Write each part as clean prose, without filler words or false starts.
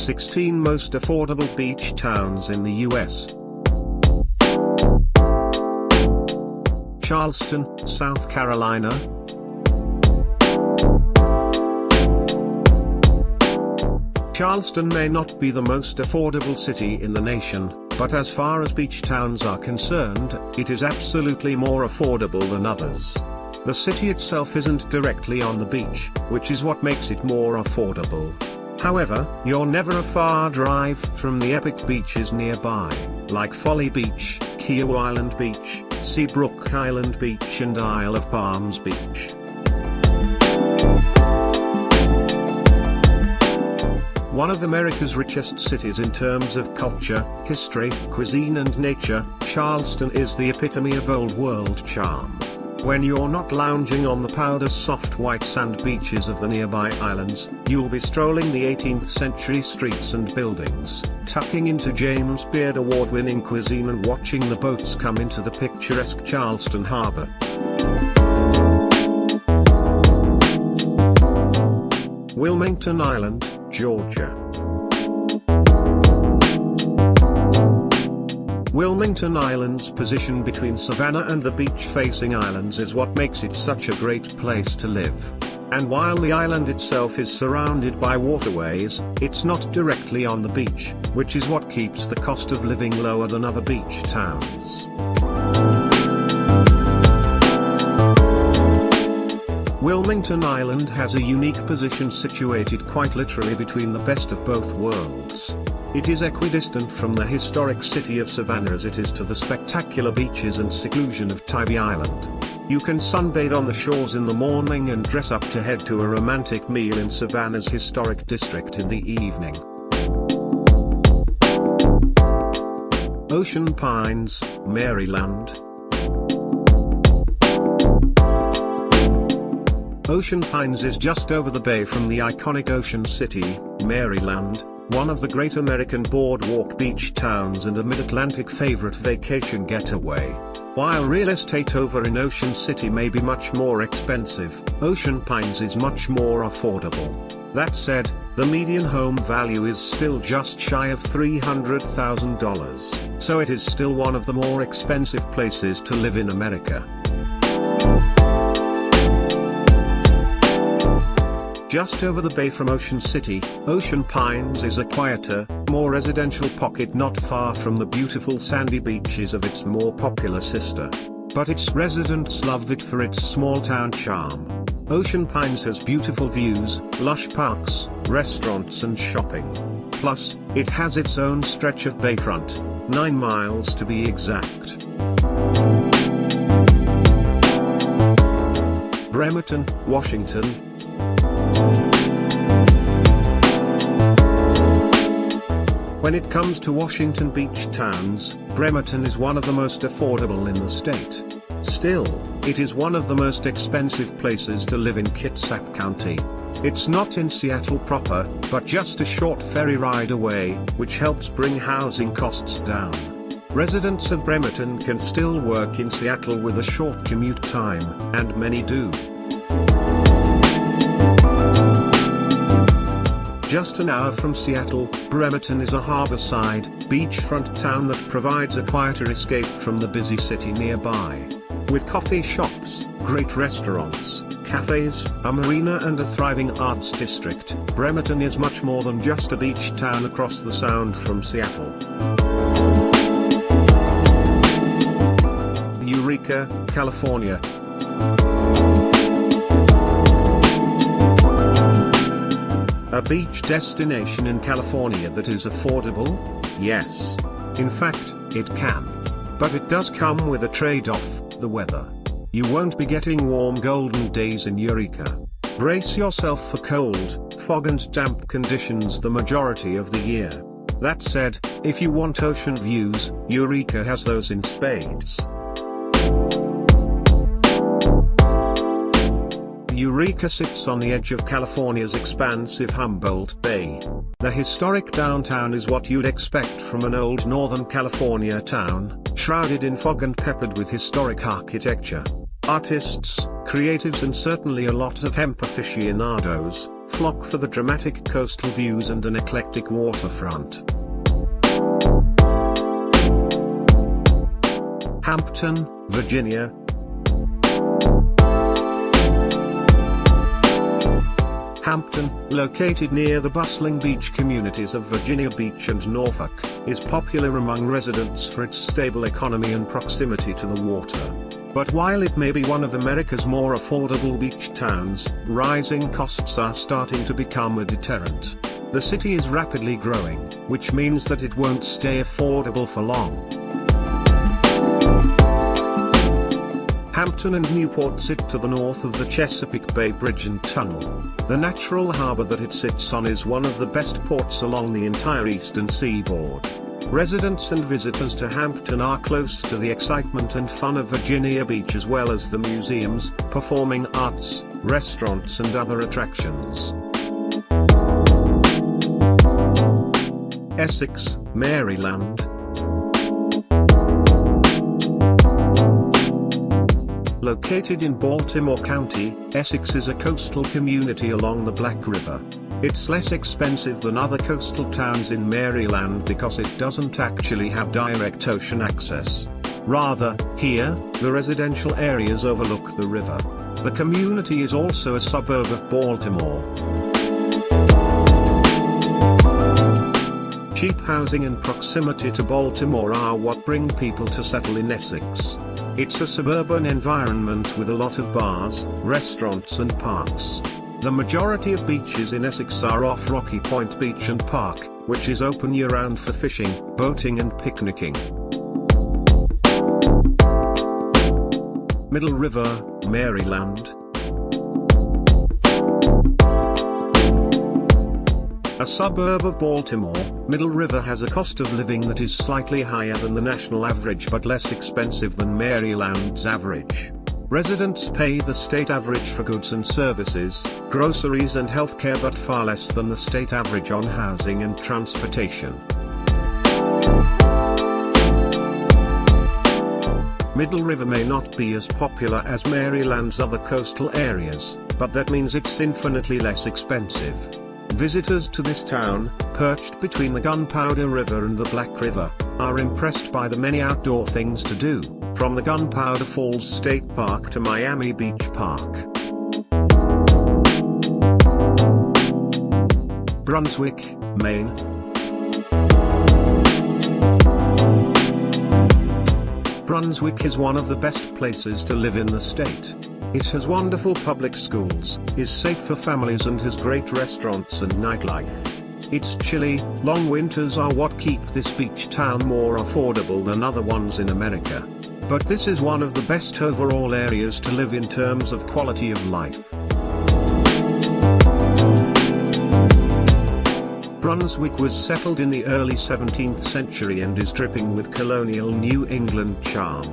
16 most affordable beach towns in the US. Charleston, South Carolina. Charleston may not be the most affordable city in the nation, but as far as beach towns are concerned, it is absolutely more affordable than others. The city itself isn't directly on the beach, which is what makes it more affordable. However, you're never a far drive from the epic beaches nearby, like Folly Beach, Kiawah Island Beach, Seabrook Island Beach and Isle of Palms Beach. One of America's richest cities in terms of culture, history, cuisine and nature, Charleston is the epitome of old world charm. When you're not lounging on the powder-soft white sand beaches of the nearby islands, you'll be strolling the 18th century streets and buildings, tucking into James Beard award-winning cuisine and watching the boats come into the picturesque Charleston harbor. Wilmington Island, Georgia. Wilmington Island's position between Savannah and the beach-facing islands is what makes it such a great place to live. And while the island itself is surrounded by waterways, it's not directly on the beach, which is what keeps the cost of living lower than other beach towns. Wilmington Island has a unique position situated quite literally between the best of both worlds. It is equidistant from the historic city of Savannah as it is to the spectacular beaches and seclusion of Tybee Island. You can sunbathe on the shores in the morning and dress up to head to a romantic meal in Savannah's historic district in the evening. Ocean Pines, Maryland. Ocean Pines is just over the bay from the iconic Ocean City, Maryland, one of the great American boardwalk beach towns and a mid-Atlantic favorite vacation getaway. While real estate over in Ocean City may be much more expensive, Ocean Pines is much more affordable. That said, the median home value is still just shy of $300,000, so it is still one of the more expensive places to live in America. Just over the bay from Ocean City, Ocean Pines is a quieter, more residential pocket not far from the beautiful sandy beaches of its more popular sister. But its residents love it for its small-town charm. Ocean Pines has beautiful views, lush parks, restaurants and shopping. Plus, it has its own stretch of bayfront, 9 miles to be exact. Bremerton, Washington. When it comes to Washington beach towns, Bremerton is one of the most affordable in the state. Still, it is one of the most expensive places to live in Kitsap County. It's not in Seattle proper, but just a short ferry ride away, which helps bring housing costs down. Residents of Bremerton can still work in Seattle with a short commute time, and many do. Just an hour from Seattle, Bremerton is a harborside, beachfront town that provides a quieter escape from the busy city nearby. With coffee shops, great restaurants, cafes, a marina and a thriving arts district, Bremerton is much more than just a beach town across the Sound from Seattle. Eureka, California. A beach destination in California that is affordable? Yes. In fact, it can. But it does come with a trade-off, the weather. You won't be getting warm golden days in Eureka. Brace yourself for cold, fog and damp conditions the majority of the year. That said, if you want ocean views, Eureka has those in spades. Eureka sits on the edge of California's expansive Humboldt Bay. The historic downtown is what you'd expect from an old Northern California town, shrouded in fog and peppered with historic architecture. Artists, creatives and certainly a lot of hemp aficionados flock for the dramatic coastal views and an eclectic waterfront. Hampton, Virginia. Hampton, located near the bustling beach communities of Virginia Beach and Norfolk, is popular among residents for its stable economy and proximity to the water. But while it may be one of America's more affordable beach towns, rising costs are starting to become a deterrent. The city is rapidly growing, which means that it won't stay affordable for long. Hampton and Newport sit to the north of the Chesapeake Bay Bridge and Tunnel. The natural harbor that it sits on is one of the best ports along the entire eastern seaboard. Residents and visitors to Hampton are close to the excitement and fun of Virginia Beach as well as the museums, performing arts, restaurants and other attractions. Essex, Maryland. Located in Baltimore County, Essex is a coastal community along the Black River. It's less expensive than other coastal towns in Maryland because it doesn't actually have direct ocean access. Rather, here, the residential areas overlook the river. The community is also a suburb of Baltimore. Cheap housing and proximity to Baltimore are what bring people to settle in Essex. It's a suburban environment with a lot of bars, restaurants and parks. The majority of beaches in Essex are off Rocky Point Beach and Park, which is open year-round for fishing, boating and picnicking. Middle River, Maryland. A suburb of Baltimore, Middle River has a cost of living that is slightly higher than the national average but less expensive than Maryland's average. Residents pay the state average for goods and services, groceries and healthcare but far less than the state average on housing and transportation. Middle River may not be as popular as Maryland's other coastal areas, but that means it's infinitely less expensive. Visitors to this town, perched between the Gunpowder River and the Black River, are impressed by the many outdoor things to do, from the Gunpowder Falls State Park to Miami Beach Park. Brunswick, Maine. Brunswick is one of the best places to live in the state. It has wonderful public schools, is safe for families and has great restaurants and nightlife. Its chilly, long winters are what keep this beach town more affordable than other ones in America. But this is one of the best overall areas to live in terms of quality of life. Brunswick was settled in the early 17th century and is dripping with colonial New England charm.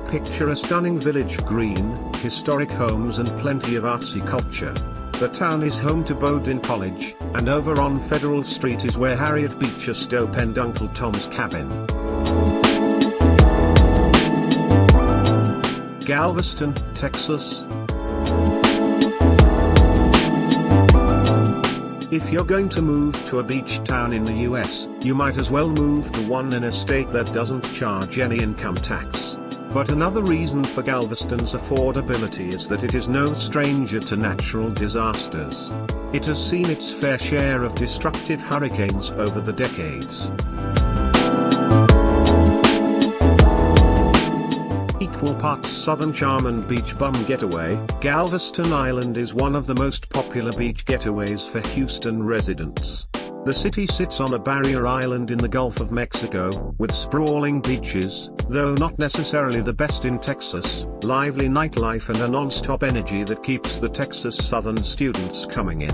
Picture a stunning village green, historic homes and plenty of artsy culture. The town is home to Bowdoin College, and over on Federal Street is where Harriet Beecher Stowe penned Uncle Tom's Cabin. Galveston, Texas. If you're going to move to a beach town in the US, you might as well move to one in a state that doesn't charge any income tax. But another reason for Galveston's affordability is that it is no stranger to natural disasters. It has seen its fair share of destructive hurricanes over the decades. Equal parts southern charm and beach bum getaway, Galveston Island is one of the most popular beach getaways for Houston residents. The city sits on a barrier island in the Gulf of Mexico, with sprawling beaches, though not necessarily the best in Texas, lively nightlife and a non-stop energy that keeps the Texas Southern students coming in.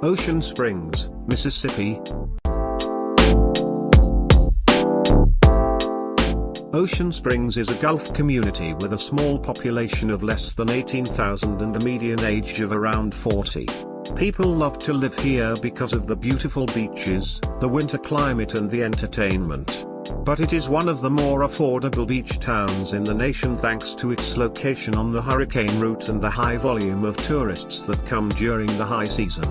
Ocean Springs, Mississippi. Ocean Springs is a Gulf community with a small population of less than 18,000 and a median age of around 40. People love to live here because of the beautiful beaches, the winter climate and the entertainment. But it is one of the more affordable beach towns in the nation thanks to its location on the hurricane route and the high volume of tourists that come during the high season.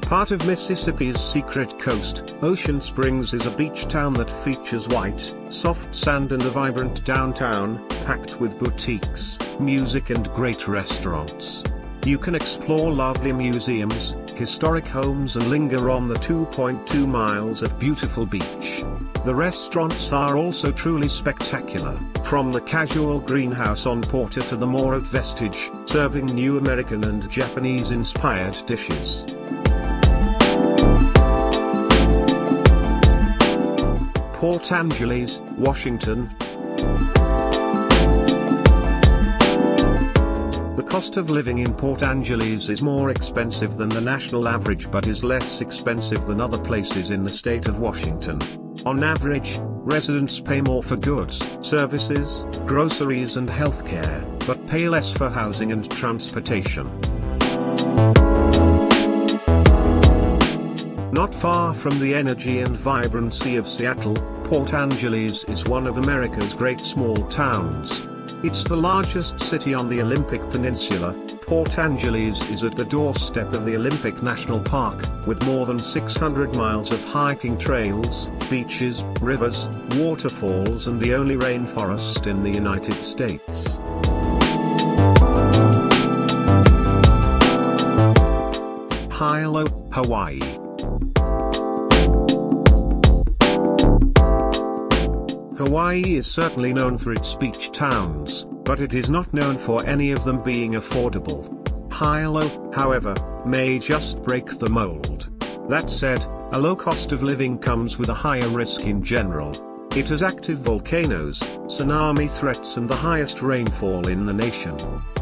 Part of Mississippi's secret coast, Ocean Springs is a beach town that features white, soft sand and a vibrant downtown, packed with boutiques, music and great restaurants. You can explore lovely museums, historic homes and linger on the 2.2 miles of beautiful beach. The restaurants are also truly spectacular, from the casual greenhouse on Porter to the more at Vestige, serving new American and Japanese-inspired dishes. Port Angeles, Washington. The cost of living in Port Angeles is more expensive than the national average but is less expensive than other places in the state of Washington. On average, residents pay more for goods, services, groceries and healthcare, but pay less for housing and transportation. Not far from the energy and vibrancy of Seattle, Port Angeles is one of America's great small towns. It's the largest city on the Olympic Peninsula. Port Angeles is at the doorstep of the Olympic National Park, with more than 600 miles of hiking trails, beaches, rivers, waterfalls and the only rainforest in the United States. Hilo, Hawaii. Hawaii is certainly known for its beach towns, but it is not known for any of them being affordable. Hilo, however, may just break the mold. That said, a low cost of living comes with a higher risk in general. It has active volcanoes, tsunami threats and the highest rainfall in the nation.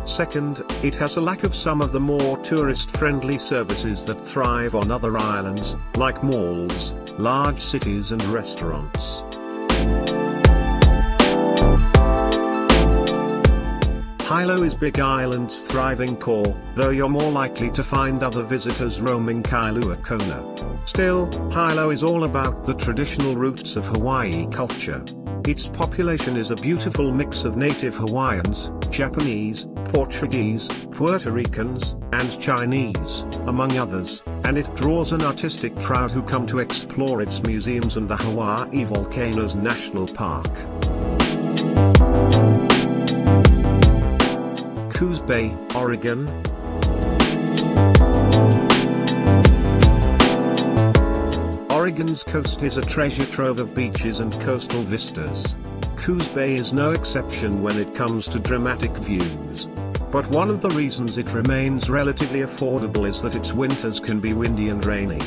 Second, it has a lack of some of the more tourist-friendly services that thrive on other islands, like malls, large cities and restaurants. Hilo is Big Island's thriving core, though you're more likely to find other visitors roaming Kailua Kona. Still, Hilo is all about the traditional roots of Hawaii culture. Its population is a beautiful mix of native Hawaiians, Japanese, Portuguese, Puerto Ricans, and Chinese, among others, and it draws an artistic crowd who come to explore its museums and the Hawaii Volcanoes National Park. Coos Bay, Oregon. Oregon's coast is a treasure trove of beaches and coastal vistas. Coos Bay is no exception when it comes to dramatic views. But one of the reasons it remains relatively affordable is that its winters can be windy and rainy.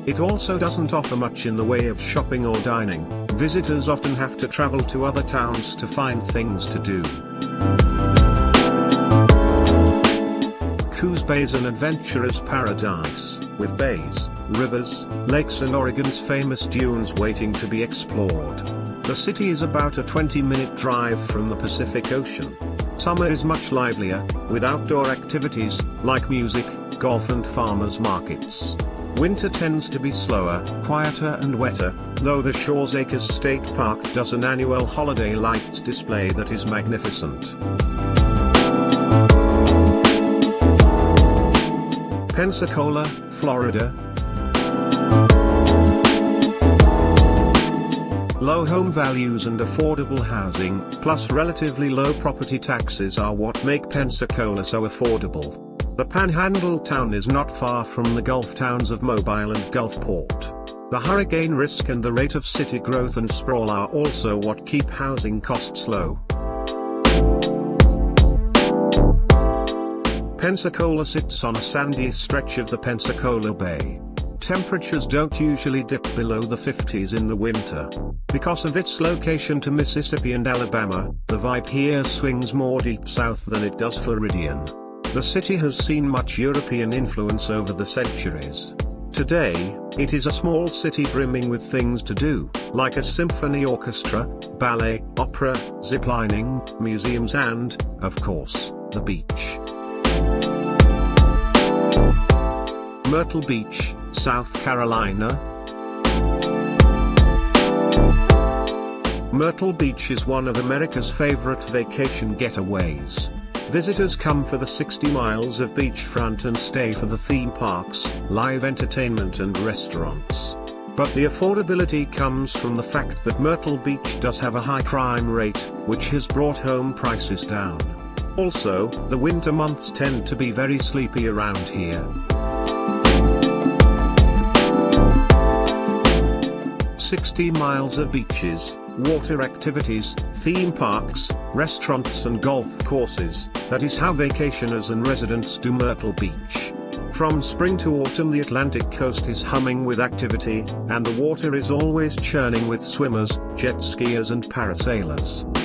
It also doesn't offer much in the way of shopping or dining. Visitors often have to travel to other towns to find things to do. Coos Bay is an adventurer's paradise, with bays, rivers, lakes and Oregon's famous dunes waiting to be explored. The city is about a 20-minute drive from the Pacific Ocean. Summer is much livelier, with outdoor activities, like music, golf and farmers markets. Winter tends to be slower, quieter and wetter, though the Shores Acres State Park does an annual holiday lights display that is magnificent. Pensacola, Florida. Low home values and affordable housing, plus relatively low property taxes are what make Pensacola so affordable. The Panhandle town is not far from the Gulf towns of Mobile and Gulfport. The hurricane risk and the rate of city growth and sprawl are also what keep housing costs low. Pensacola sits on a sandy stretch of the Pensacola Bay. Temperatures don't usually dip below the 50s in the winter. Because of its location to Mississippi and Alabama, the vibe here swings more deep south than it does Floridian. The city has seen much European influence over the centuries. Today, it is a small city brimming with things to do, like a symphony orchestra, ballet, opera, ziplining, museums and, of course, the beach. Myrtle Beach, South Carolina? Myrtle Beach is one of America's favorite vacation getaways. Visitors come for the 60 miles of beachfront and stay for the theme parks, live entertainment and restaurants. But the affordability comes from the fact that Myrtle Beach does have a high crime rate, which has brought home prices down. Also, the winter months tend to be very sleepy around here. 60 miles of beaches, water activities, theme parks, restaurants and golf courses, that is how vacationers and residents do Myrtle Beach. From spring to autumn the Atlantic coast is humming with activity, and the water is always churning with swimmers, jet skiers and parasailers.